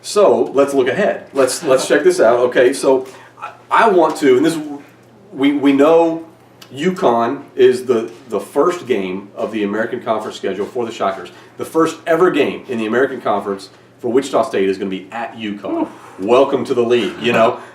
So let's look ahead. Let's check this out. Okay, so I want to, and this we know UConn is the first game of the American Conference schedule for the Shockers. The first ever game in the American Conference for Wichita State is going to be at UConn. Welcome to the league,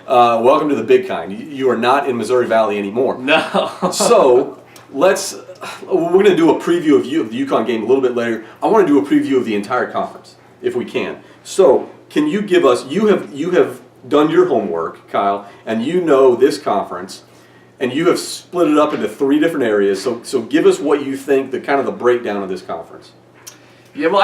welcome to the big kind. You are not in Missouri Valley anymore. No. So we're going to do a preview of the UConn game a little bit later. I want to do a preview of the entire conference, if we can. So can you give us, you have done your homework, Kyle, and you know this conference, and you have split it up into 3 different areas. So give us what you think, the kind of the breakdown of this conference. Yeah, well,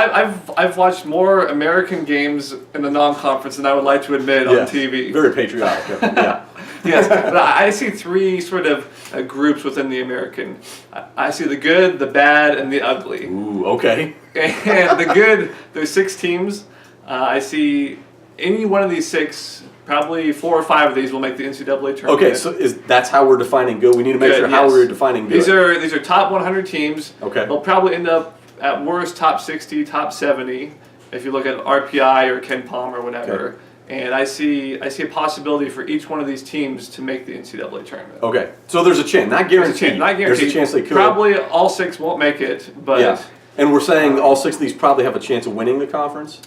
I've watched more American games in the non-conference than I would like to admit on TV. Very patriotic, yeah. Yes, but I see 3 sort of groups within the American. I see the good, the bad, and the ugly. Ooh, okay. And the good, there's 6 teams. I see any one of these 6, probably 4 or 5 of these will make the NCAA tournament. Okay, so that's how we're defining good. We need to make sure how we're defining good. These are top 100 teams. Okay. They'll probably end up at worst top 60, top 70, if you look at RPI or Ken Palm or whatever. Okay. And I see a possibility for each one of these teams to make the NCAA tournament. Okay, so there's a chance, not guaranteed. There's a chance they could. Probably all 6 won't make it, but yeah. And we're saying all 6 of these probably have a chance of winning the conference.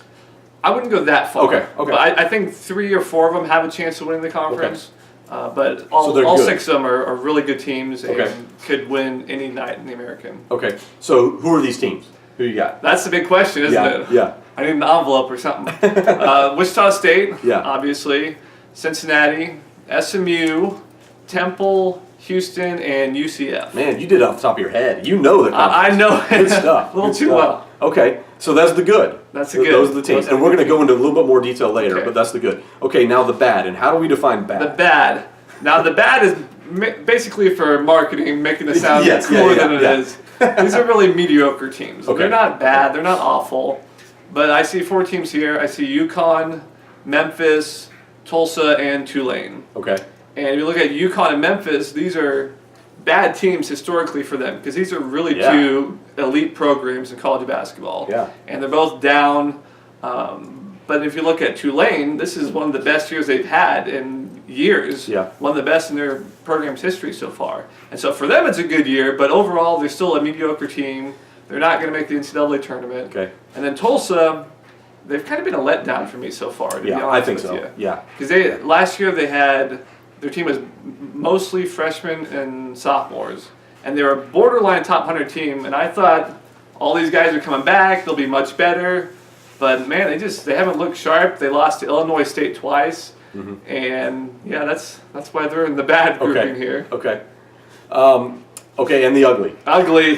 I wouldn't go that far. Okay. But I think 3 or 4 of them have a chance of winning the conference. Okay. But all 6 of them are really good teams Okay. and could win any night in the American. Okay, so who are these teams? Who you got? That's the big question, isn't it? Yeah. I need an envelope or something. Wichita State, Yeah. obviously. Cincinnati, SMU, Temple, Houston, and UCF. Man, you did it off the top of your head. You know the conference. I know it. Good stuff. A little Good too stuff. well. Okay, so that's the good. That's the good. Those are the teams. And we're going to go into a little bit more detail later, Okay. but that's the good. Okay, now the bad. And how do we define bad? The bad. Now, the bad is basically for marketing, making it sound cooler than it is. These are really mediocre teams. Okay. They're not bad. They're not awful. But I see 4 teams here. I see UConn, Memphis, Tulsa, and Tulane. Okay. And if you look at UConn and Memphis, these are bad teams historically for them because these are really 2 elite programs in college basketball. Yeah. And they're both down. But if you look at Tulane, this is one of the best years they've had in years. Yeah. One of the best in their program's history so far. And so for them, it's a good year, but overall, they're still a mediocre team. They're not going to make the NCAA tournament. Okay. And then Tulsa, they've kind of been a letdown for me so far, to be honest I think with so. you. Yeah. Because last year their team was mostly freshmen and sophomores, and they were a borderline top 100 team. And I thought all these guys are coming back; they'll be much better. But man, they haven't looked sharp. They lost to Illinois State twice, and yeah, that's why they're in the bad grouping here. Okay. Okay, and the ugly. Ugly.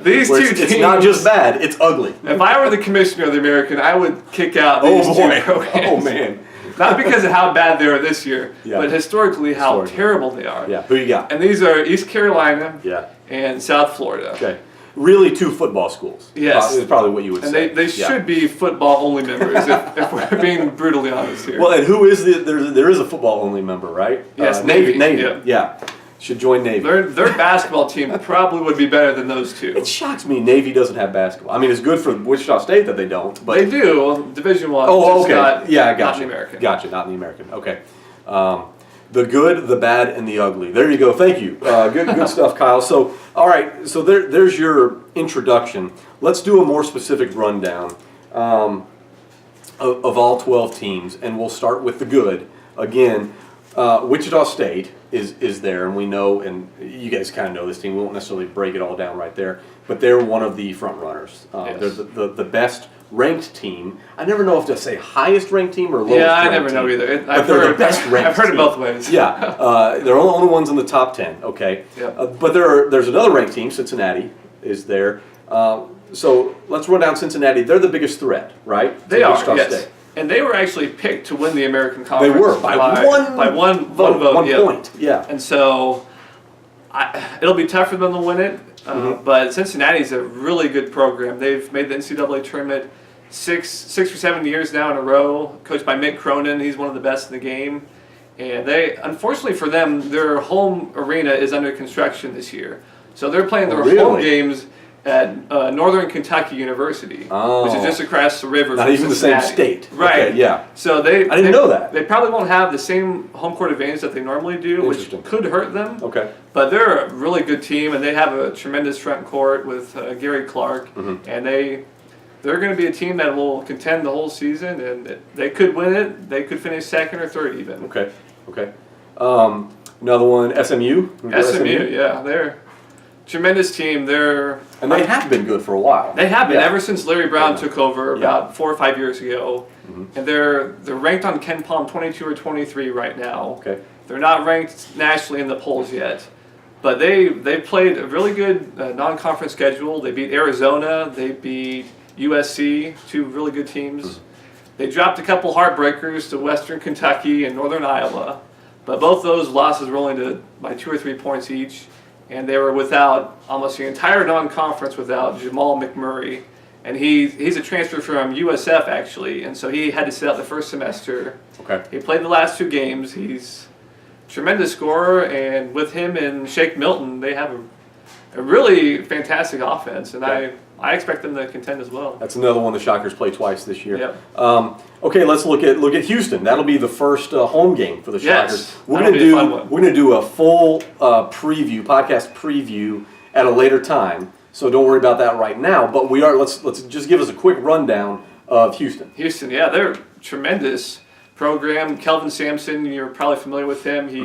These 2 teams. It's not just bad; it's ugly. If I were the commissioner of the American, I would kick out these 2 programs. Oh man. Not because of how bad they are this year, Yeah. but historically how terrible they are. Yeah. Who you got? And these are East Carolina Yeah. and South Florida. Okay. Really 2 football schools. Yes. Is probably what you would And say. they should be football-only members, if we're being brutally honest here. Well, and who is there is a football-only member, right? Yes, Navy. Navy. Yeah. Should join Navy. Their basketball team probably would be better than those 2. It shocks me Navy doesn't have basketball. I mean, it's good for Wichita State that they don't. But They do, Division I. Oh, okay. Not, Yeah, I not got in you. the American. Gotcha, not in the American. Okay. The good, the bad, and the ugly. There you go. Thank you. Good stuff, Kyle. So, all right. So there's your introduction. Let's do a more specific rundown of all 12 teams, and we'll start with the good. Again, Wichita State is there, and we know, and you guys kind of know this team. We won't necessarily break it all down right there, but they're one of the front runners. Yes. They're the best ranked team. I never know if to say highest ranked team or lowest ranked team. Yeah, I never know either. But they're the best ranked I've heard it team. both ways. Yeah, they're the only ones in the top 10. Okay, Yep. but there's another ranked team. Cincinnati is there. So let's run down Cincinnati. They're the biggest threat, right? They to are, Wichita yes. State. And they were actually picked to win the American Conference. They were by one vote. One Yeah. point. Yeah. And so it'll be tough for them to win it. But Cincinnati's a really good program. They've made the NCAA tournament six or 7 years now in a row, coached by Mick Cronin. He's one of the best in the game. And unfortunately for them, their home arena is under construction this year. So they're playing their home games at Northern Kentucky University, which is just across the river. Not from even the same Cincinnati. state. Right. Okay, yeah. So I didn't know that. They probably won't have the same home court advantage that they normally do, which Interesting. could hurt them. Okay. But they're a really good team, and they have a tremendous front court with Gary Clark, and they're going to be a team that will contend the whole season, and they could win it. They could finish second or third even. Okay. Okay. Another one, SMU. SMU, yeah, they're a tremendous team. And they have been good for a while. They have been Yeah. ever since Larry Brown took over Yeah. about 4 or 5 years ago, and they're ranked on Ken Palm 22 or 23 right now. Okay. They're not ranked nationally in the polls yet, but they played a really good non-conference schedule. They beat Arizona, they beat USC, two really good teams. They dropped a couple heartbreakers to Western Kentucky and Northern Iowa, but both those losses were only by 2 or 3 points each, and they were without almost the entire non-conference without Jamal McMurray, and he's a transfer from USF actually, and so he had to sit out the first semester. Okay. He played the last 2 games. He's a tremendous scorer, and with him and Shake Milton, they have a really fantastic offense, and Okay. I expect them to contend as well. That's another one the Shockers play twice this year. Yep. Okay, let's look at Houston. That'll be the first home game for the Yes, Shockers. We're that'll gonna be a fun one. we're gonna do a full podcast preview at a later time. So don't worry about that right now. But let's just give us a quick rundown of Houston. Houston, yeah, they're a tremendous program. Kelvin Sampson, you're probably familiar with him. He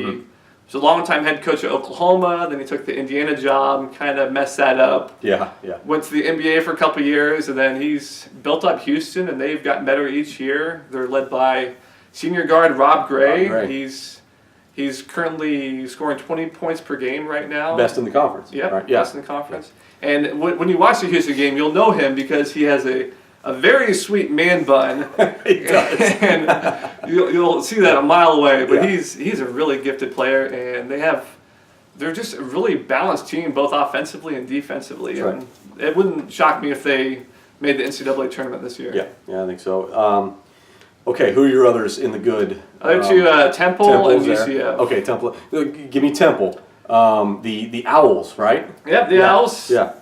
was a longtime head coach at Oklahoma. Then he took the Indiana job and kind of messed that up. Yeah. Went to the NBA for a couple of years, and then he's built up Houston, and they've gotten better each year. They're led by senior guard Rob Gray. Rob Gray. He's currently scoring 20 points per game right now. Best in the conference. Yep, Right? best in the conference. And when you watch the Houston game, you'll know him because he has a very sweet man bun. He does. And you'll see that a mile away. But Yeah. he's a really gifted player, and they're just a really balanced team, both offensively and defensively. That's And it wouldn't shock me if they made the NCAA tournament this year. Yeah, I think so. Okay, who are your others in the good? Other two, Temple and Temple's there. UCF. Okay, Temple. Give me Temple. The Owls, right? Yep, the Owls Yeah.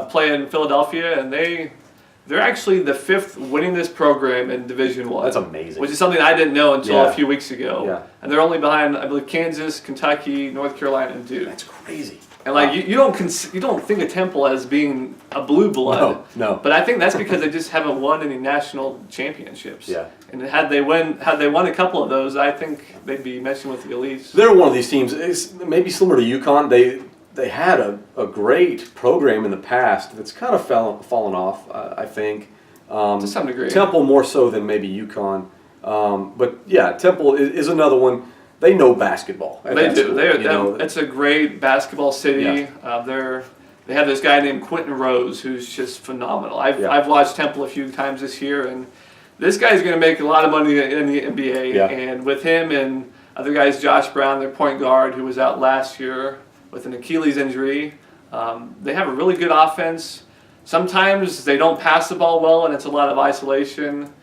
play in Philadelphia, and they're actually the 5th winningest program in Division I. That's amazing. Which is something I didn't know until Yeah. a few weeks ago. Yeah. And they're only behind, I believe, Kansas, Kentucky, North Carolina, and Duke. That's crazy. And like you don't think of Temple as being a blue blood. No. But I think that's because they just haven't won any national championships. Yeah. And had they won a couple of those, I think they'd be messing with the elites. They're one of these teams. It's maybe similar to UConn. They had a great program in the past that's kind of fallen off. I think. To some degree. Temple more so than maybe UConn. But yeah, Temple is another one. They know basketball. They do. It's a great basketball city. Yeah. They have this guy named Quentin Rose who's just phenomenal. I've watched Temple a few times this year, and this guy's going to make a lot of money in the NBA. Yeah. And with him and other guys, Josh Brown, their point guard, who was out last year with an Achilles injury, they have a really good offense. Sometimes they don't pass the ball well, and it's a lot of isolation.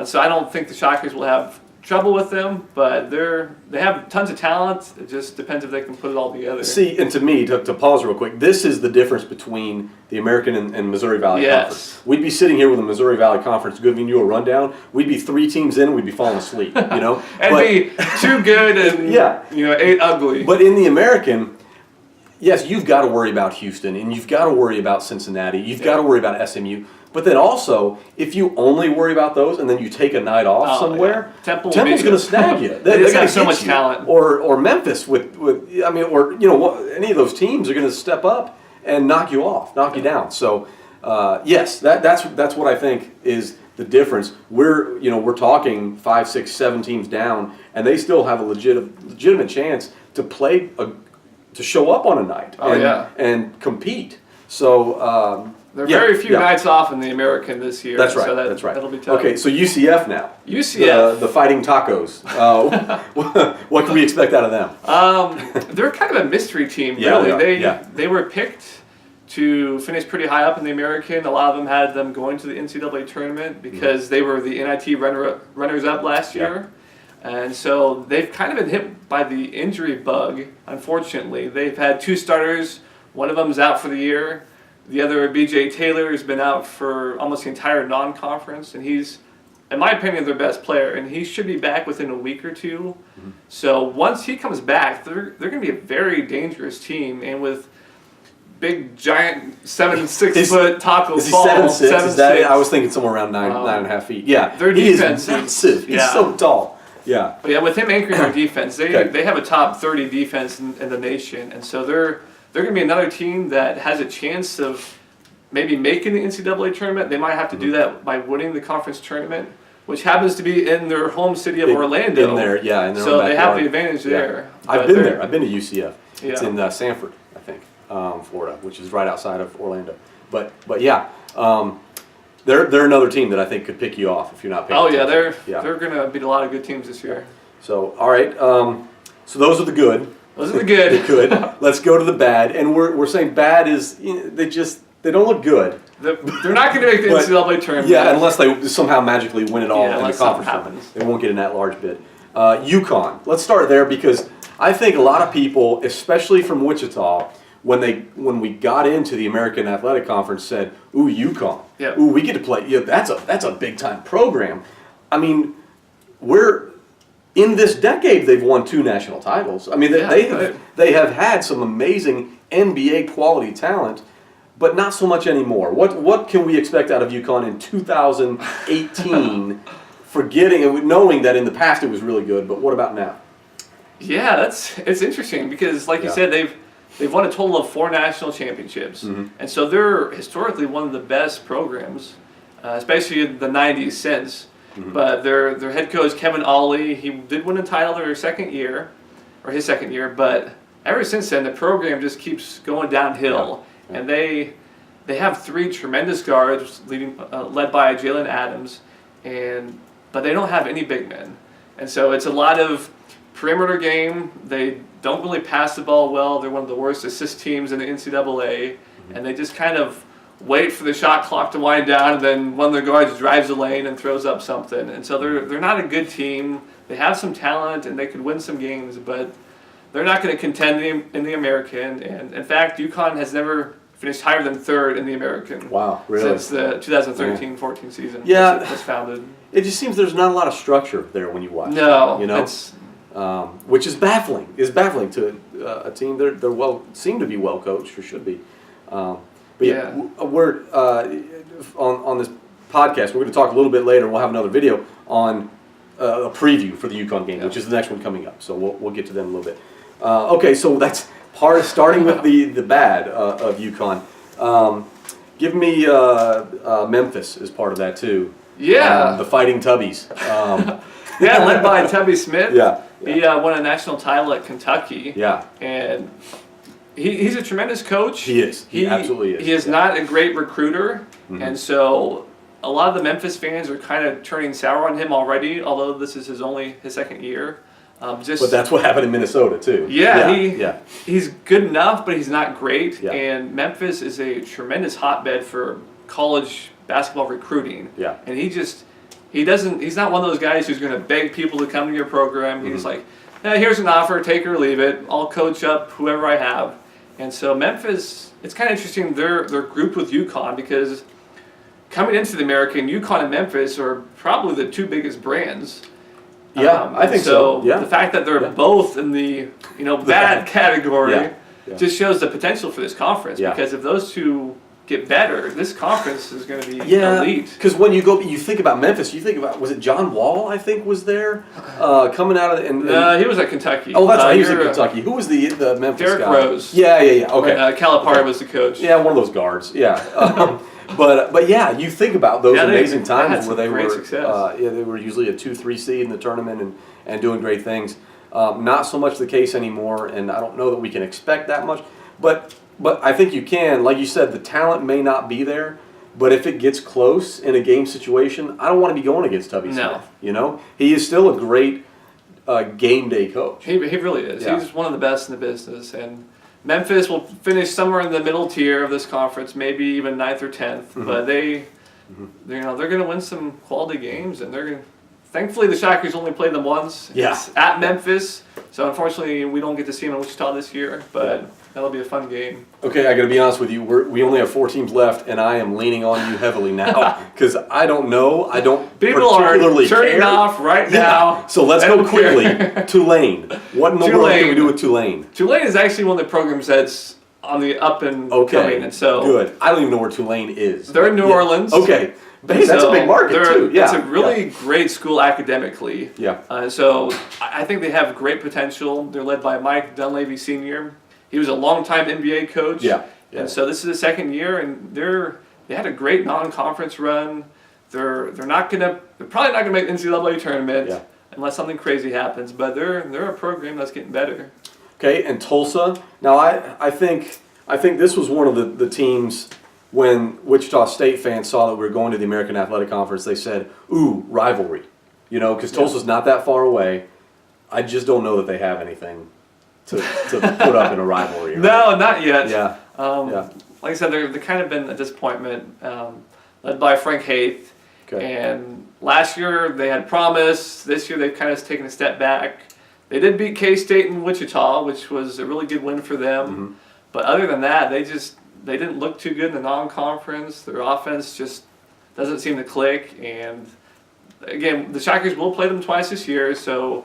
So I don't think the Shockers will have trouble with them, but they have tons of talent. It just depends if they can put it all together. See, and to me, to pause real quick, this is the difference between the American and Missouri Valley Yes. Conference. We'd be sitting here with the Missouri Valley Conference giving you a rundown. We'd be 3 teams in, and we'd be falling asleep, you know? And be 2 good and Yeah. 8 ugly. But in the American, yes, you've got to worry about Houston, and you've got to worry about Cincinnati. You've got to worry about SMU. But then also, if you only worry about those and then you take a night off somewhere, yeah. Temple's going to snag you. They just gonna have so get much you. talent. Or Memphis or any of those teams are going to step up and knock you off, knock you down. So yes, that's what I think is the difference. We're talking 5, 6, 7 teams down, and they still have a legitimate chance to play to show up on a night and compete. So. There are very few nights off in the American this year. That's right. So that's right. That'll be tough. Okay, so UCF now. UCF. The Fighting Tacos. What can we expect out of them? They're kind of a mystery team, Yeah, really. they are. They were picked to finish pretty high up in the American. A lot of them had them going to the NCAA tournament because they were the NIT runners-up last year. And so they've kind of been hit by the injury bug, unfortunately. They've had 2 starters. One of them's out for the year. The other, B.J. Taylor, has been out for almost the entire non-conference, and he's, in my opinion, their best player, and he should be back within a week or two. Mm-hmm. So once he comes back, they're going to be a very dangerous team, and with big, giant, 6 foot Taco is Fall. Is he 7'6"? 7'6". Is that, I was thinking somewhere around 9.5 feet. Yeah, their he defense is massive. He's so tall. Yeah. But yeah, with him anchoring their defense, they have a top 30 defense in the nation, and so they're going to be another team that has a chance of maybe making the NCAA tournament. They might have to do that by winning the conference tournament, which happens to be in their home city of Orlando. In there, yeah, in their so own they backyard. have the advantage there. I've been there. I've been to UCF. Yeah. It's in Sanford, I think, Florida, which is right outside of Orlando. But yeah, they're another team that I think could pick you off if you're not paying attention. They're going to beat a lot of good teams this year. So all right, so those are the good. Those are the good. The good. Let's go to the bad, and we're saying bad is they don't look good. They're not going to make the NCAA tournament. Yeah, unless they somehow magically win it all in the conference happens. They won't get in that large bid. UConn. Let's start there because I think a lot of people, especially from Wichita, when we got into the American Athletic Conference, said, "Ooh, UConn. Yep. Ooh, we get to play. Yeah, that's a big time program." I mean, in this decade, they've won 2 national titles. I mean, they have had some amazing NBA quality talent, but not so much anymore. What can we expect out of UConn in 2018? Forgetting and knowing that in the past it was really good, but what about now? Yeah, it's interesting because, like you said, they've won a total of 4 national championships, and so they're historically one of the best programs, especially in the '90s since. But their head coach Kevin Ollie, he did win a title his second year, but ever since then the program just keeps going downhill, and they have 3 tremendous guards led by Jalen Adams, but they don't have any big men, and so it's a lot of perimeter game. They don't really pass the ball well. They're one of the worst assist teams in the NCAA, and they just kind of wait for the shot clock to wind down, and then one of their guards drives the lane and throws up something. And so they're not a good team. They have some talent, and they could win some games, but they're not going to contend in the American. And in fact, UConn has never finished higher than 3rd in the American. Wow, really? Since the 2013-14 season. Yeah, which was founded. It just seems there's not a lot of structure there when you watch. No, you know, which is baffling. Is baffling to a team. They're seem to be well coached, or should be. But yeah, we're on this podcast. We're going to talk a little bit later. We'll have another video on a preview for the UConn game, which is the next one coming up. So we'll get to them a little bit. Okay, so that's part of starting with the bad of UConn. Give me Memphis as part of that too. Yeah, the Fighting Tubbies. Yeah, led by Tubby Smith. Yeah. He won a national title at Kentucky. Yeah. And he's a tremendous coach. He is. He absolutely is. He is not a great recruiter. And so a lot of the Memphis fans are kind of turning sour on him already, although this is only his second year. But that's what happened in Minnesota too. He's good enough, but he's not great. Yeah. And Memphis is a tremendous hotbed for college basketball recruiting. Yeah. And he's not one of those guys who's going to beg people to come to your program. He's like, here's an offer, take it or leave it. I'll coach up whoever I have. And so Memphis, it's kind of interesting. They're grouped with UConn because coming into the American, UConn and Memphis are probably the 2 biggest brands. Yeah, I think so. Yeah. The fact that they're both in the bad category just shows the potential for this conference. Yeah. Because if those 2 get better, this conference is going to be elite. Because when you think about Memphis, you think about, was it John Wall, I think, was there coming out of the... he was at Kentucky. Oh, that's right, he was at Kentucky. Who was the Memphis Derrick guy? Rose. Yeah, okay. Calipari was the coach. Yeah, one of those guards, yeah. But yeah, you think about those amazing times where they were... success. They were usually a 2-3 seed in the tournament and doing great things. Not so much the case anymore, and I don't know that we can expect that much. But I think you can. Like you said, the talent may not be there, but if it gets close in a game situation, I don't want to be going against Tubby Smith. You know, he is still a great game day coach. He really is. Yeah. He's one of the best in the business. And Memphis will finish somewhere in the middle tier of this conference, maybe even 9th or 10th. But they're going to win some quality games, and they're going to thankfully the Shockers only played them once. Yeah. It's at Memphis, so unfortunately we don't get to see them in Wichita this year, but that'll be a fun game. Okay, I got to be honest with you. We only have 4 teams left, and I am leaning on you heavily now because I don't know. I don't People are particularly turning care. off right now. So let's They go don't quickly. care. Tulane. What in the world can we do with Tulane? Tulane is actually one of the programs that's on the up and Okay, coming, and so good. I don't even know where Tulane is. they're in New Orleans. Okay, but hey, that's a big market too. Yeah, it's a really great school academically. Yeah. So I think they have great potential. They're led by Mike Dunleavy Sr. He was a longtime NBA coach. Yeah. And so this is the second year, and they had a great non-conference run. They're probably not gonna make the NCAA tournament unless something crazy happens. But they're a program that's getting better. Okay, and Tulsa. Now I think this was one of the teams when Wichita State fans saw that we were going to the American Athletic Conference. They said, "Ooh, rivalry," because Tulsa's not that far away. I just don't know that they have anything to put up in a rivalry. Right? No, not yet. Yeah. Like I said, they've kind of been a disappointment, led by Frank Haith. Okay. And last year they had promise. This year they've kind of taken a step back. They did beat K-State in Wichita, which was a really good win for them. Mm-hmm. But other than that, they didn't look too good in the non-conference. Their offense just doesn't seem to click. And again, the Shockers will play them twice this year, so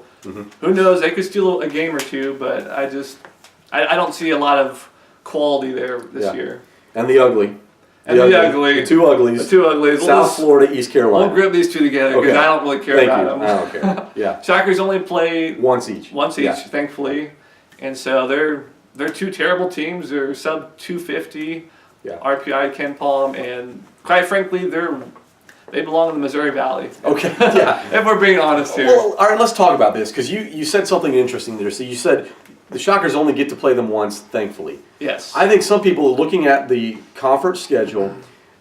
who knows? They could steal a game or two, but I don't see a lot of quality there this year. And the ugly. The ugly. The two uglies. The two uglies. South Florida, East Carolina. We'll group these two together because I don't really care about them. I don't care. Yeah. Shockers only play once each, thankfully, and so they're two terrible teams. They're sub 250 RPI Ken Palm, and quite frankly, they belong in the Missouri Valley. Okay. Yeah. If we're being honest here. Well, all right. Let's talk about this because you said something interesting there. So you said the Shockers only get to play them once, thankfully. Yes. I think some people are looking at the conference schedule,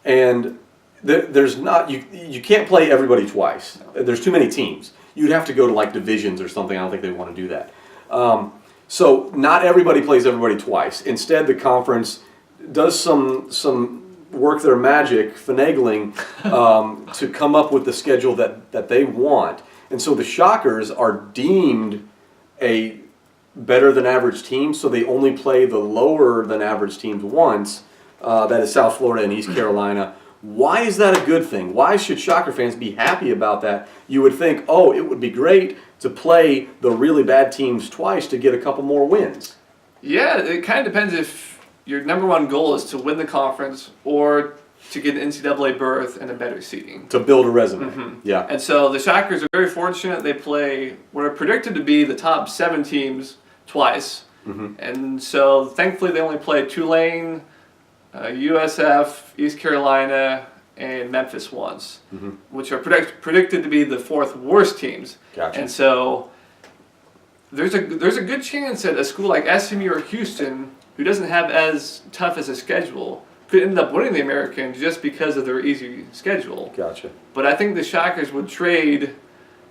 and there's not you can't play everybody twice. There's too many teams. You'd have to go to like divisions or something. I don't think they want to do that. So not everybody plays everybody twice. Instead, the conference does some work their magic, finagling, to come up with the schedule that they want. And so the Shockers are deemed a better than average team, so they only play the lower than average teams once. That is South Florida and East Carolina. Why is that a good thing? Why should Shocker fans be happy about that? You would think, oh, it would be great to play the really bad teams twice to get a couple more wins. Yeah, it kind of depends if your number one goal is to win the conference or to get an NCAA berth and a better seeding. To build a resume. Yeah. And so the Shockers are very fortunate. They play what are predicted to be the top 7 teams twice. And so thankfully they only play Tulane, USF, East Carolina, and Memphis once, which are predicted to be the 4th worst teams. Gotcha. And so there's a good chance that a school like SMU or Houston, who doesn't have as tough as a schedule, could end up winning the American just because of their easy schedule. Gotcha. But I think the Shockers would trade,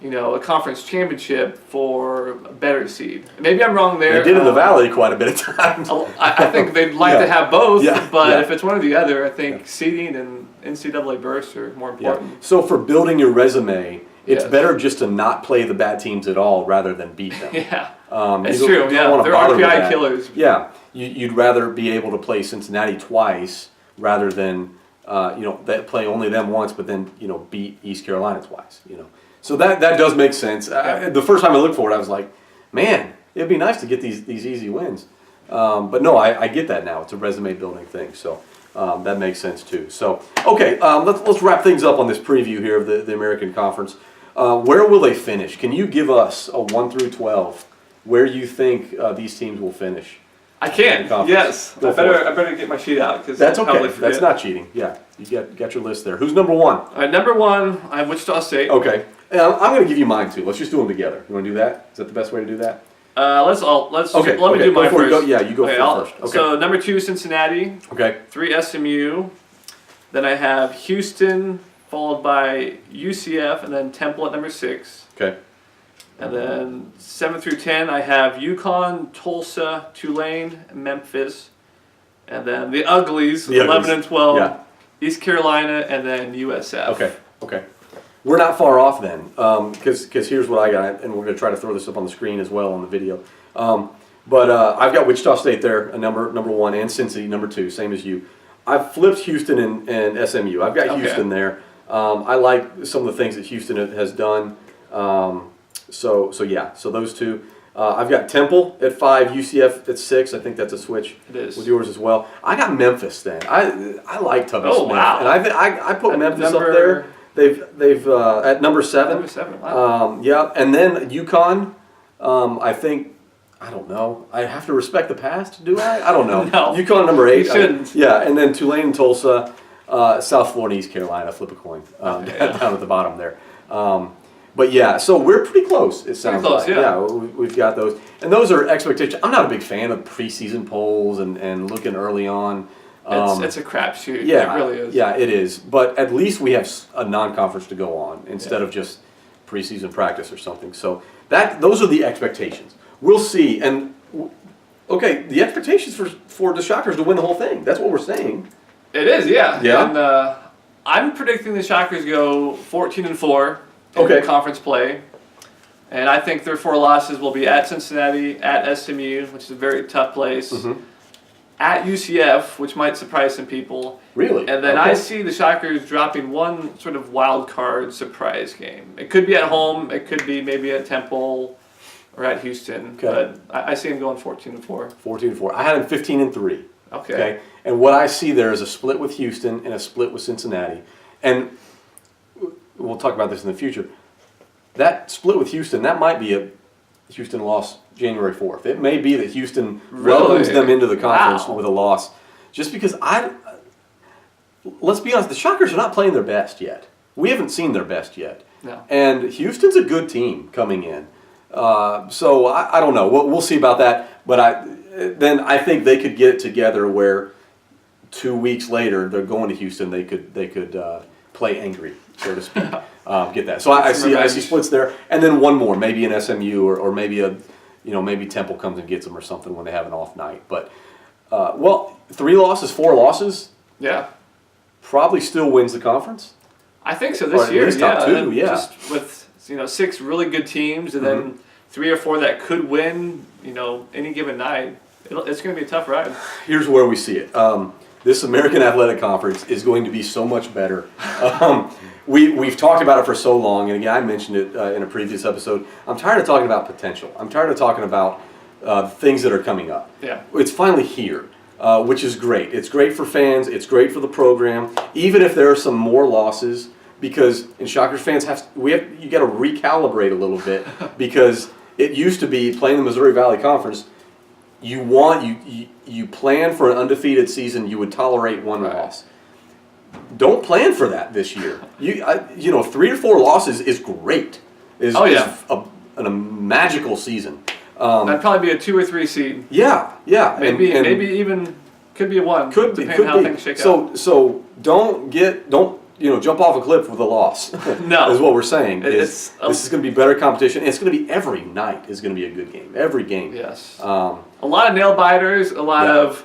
a conference championship for a better seed. Maybe I'm wrong there. They did in the Valley quite a bit of times. I think they'd like to have both, but Yeah. if it's one or the other, I think seeding and NCAA berths are more important. Yeah. So for building your resume, it's Yes. better just to not play the bad teams at all rather than beat them. Yeah, It's it's true. Yeah, they're RPI killers. Yeah, you'd rather be able to play Cincinnati twice rather than that play only them once, but then beat East Carolina twice. So that does make sense. The first time I looked for it, I was like, man, it'd be nice to get these easy wins. But no, I get that now. It's a resume building thing, so that makes sense too. So okay, let's wrap things up on this preview here of the American Conference. Where will they finish? Can you give us a 1 through 12 where you think these teams will finish? I can. Yes. I better get my sheet out because that's okay. That's not cheating. Yeah, you got your list there. Who's number 1? All right, number 1, I have Wichita State. Okay, I'm going to give you mine too. Let's just do them together. You want to do that? Is that the best way to do that? Let's okay. Let me do mine first. You go first. Okay. So number 2, Cincinnati. Okay. 3, SMU. Then I have Houston, followed by UCF, and then Temple at number 6. Okay. And then 7 through 10, I have UConn, Tulsa, Tulane, Memphis. And then the Uglies, 11 and 12, East Carolina, and then USF. Okay. we're not far off then, because here's what I got, and we're going to try to throw this up on the screen as well on the video. But I've got Wichita State there, a number one, and Cincy, number 2, same as you. I've flipped Houston and SMU. I've got Houston there. I like some of the things that Houston has done. So those two. I've got Temple at 5, UCF at 6. I think that's a switch. It is. With yours as well. I got Memphis then. I like Tubby Smith. Wow. And I put Memphis up there. They've at number 7. Number 7. Wow. Yeah, and then UConn. I think. I don't know. I have to respect the past, do I? I don't know. No. UConn number 8. You shouldn't. Yeah, and then Tulane, Tulsa, South Florida, East Carolina. Flip a coin down at the bottom there. But yeah, so we're pretty close. It sounds close, like. yeah. We've got those, and those are expectations. I'm not a big fan of preseason polls and looking early on. It's a crapshoot. Yeah, It really is. Yeah, it is. But at least we have a non-conference to go on instead of just preseason practice or something. So those are the expectations. We'll see. And okay, the expectations for the Shockers to win the whole thing. That's what we're saying. It is, yeah. Yeah. And I'm predicting the Shockers go 14-4 in conference play. And I think their 4 losses will be at Cincinnati, at SMU, which is a very tough place, at UCF, which might surprise some people. Really? And then I see the Shockers dropping one sort of wild card surprise game. It could be at home. It could be maybe at Temple or at Houston. Okay. But I see them going 14-4. 14-4. I had them 15-3. Okay. And what I see there is a split with Houston and a split with Cincinnati. And we'll talk about this in the future. That split with Houston, that might be a Houston loss January 4th. It may be that Houston welcomes them into the conference with a loss. Just because let's be honest, the Shockers are not playing their best yet. We haven't seen their best yet. No. And Houston's a good team coming in. So I don't know. We'll see about that. But I think they could get it together where 2 weeks later they're going to Houston. They could play angry, so to speak. Get that. So I see splits there, and then one more, maybe an SMU or maybe maybe Temple comes and gets them or something when they have an off night. But 3 losses, 4 losses. Yeah. Probably still wins the conference. I think so this year. At least top 2, yeah. Just with 6 really good teams, and then 3 or 4 that could win. Any given night, it's going to be a tough ride. Here's where we see it. This American Athletic Conference is going to be so much better. We've talked about it for so long, and again, I mentioned it in a previous episode. I'm tired of talking about potential. I'm tired of talking about things that are coming up. Yeah. It's finally here, which is great. It's great for fans. It's great for the program. Even if there are some more losses, because in Shockers fans you got to recalibrate a little bit because it used to be playing the Missouri Valley Conference. You plan for an undefeated season. You would tolerate 1 loss. Don't plan for that this year. 3 to 4 losses is great. Is a magical season. That'd probably be a 2 or 3 seed. Yeah. Maybe even could be a 1. Depending on how things shake out. So don't jump off a cliff with a loss. No, is what we're saying. This is going to be better competition. And it's going to be every night is going to be a good game. Every game. Yes. A lot of nail biters. A lot of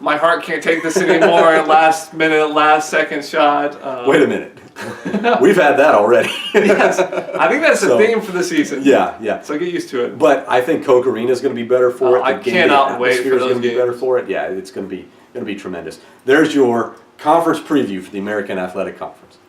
my heart can't take this anymore. Last minute, last second shot. Wait a minute. We've had that already. Yes. I think that's the theme for the season. Yeah. So get used to it. But I think Coke Arena is going to be better for it. I cannot wait for those going to be better for it. Yeah, it's going to be tremendous. There's your conference preview for the American Athletic Conference.